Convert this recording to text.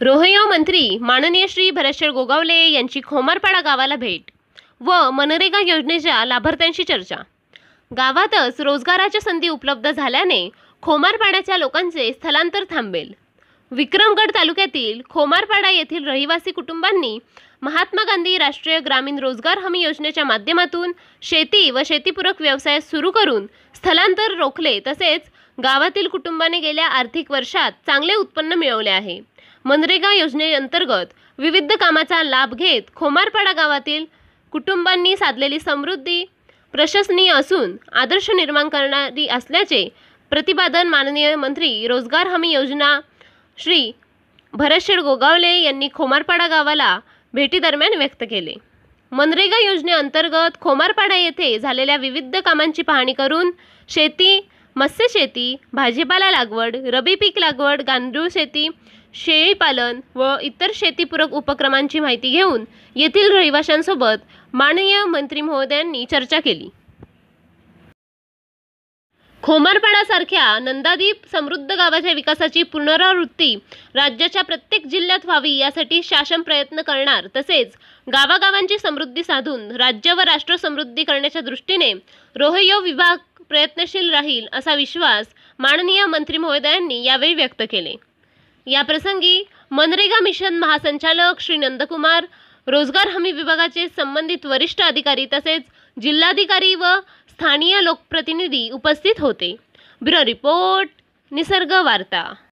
रोहयो मंत्री माननीय श्री भरतशेठ गोगावले यांची खोमारपाडा गावाला भेट व मनरेगा योजनेच्या लाभार्थ्यांशी चर्चा। गावातच रोजगाराच्या संधी उपलब्ध झाल्याने खोमारपाड्याच्या लोकांचे स्थलांतर थांबेल। विक्रमगड तालुक्यातील खोमारपाडा येथील रहिवासी कुटुंबांनी महात्मा गांधी राष्ट्रीय ग्रामीण रोजगार हमी योजनेच्या माध्यमातून शेती व शेतीपूरक व्यवसाय सुरू करून स्थलांतर रोखले। तसेच गावातील कुटुंबाने गेल्या आर्थिक वर्षात चांगले उत्पन्न मिळवले आहे। मनरेगा योजनेअंतर्गत विविध कामाचा लाभ घेत खोमारपाडा गावातील कुटुंबांनी साधलेली समृद्धी प्रशंसनीय असून आदर्श निर्माण करणारी असल्याचे प्रतिपादन माननीय मंत्री रोजगार हमी योजना श्री भरतशेठ गोगावले यांनी खोमारपाडा गावाला भेटीदरम्यान व्यक्त केले। मनरेगा योजनेअंतर्गत खोमारपाडा येथे झालेल्या विविध कामांची पाहणी करून शेती, मत्स्य शेती, भाजीपाला लागवड, रबी पीक लागवड, गांडूळ शेती, शेळी पालन व इतर शेतीपूरक उपक्रमांची माहिती घेऊन येथील रहिवाशांसोबत माननीय मंत्री महोदयांनी चर्चा केली। खोमारपाडासारख्या नंदादीप समृद्ध गावाच्या विकासाची पुनरावृत्ती राज्याच्या प्रत्येक जिल्ह्यात व्हावी यासाठी शासन प्रयत्न करणार। तसेच गावागावांची समृद्धी साधून राज्य व राष्ट्र समृद्धी करण्याच्या दृष्टीने रोहयो विभाग प्रयत्नशील राहील असा विश्वास माननीय मंत्री महोदयांनी यावेळी व्यक्त केले। या प्रसंगी मनरेगा मिशन महासंचालक श्री नंदकुमार, रोजगार हमी विभागाचे संबंधित वरिष्ठ अधिकारी तसेच जिल्हाधिकारी व स्थानीय लोकप्रतिनिधी उपस्थित होते। ब्युरो रिपोर्ट, निसर्ग वार्ता।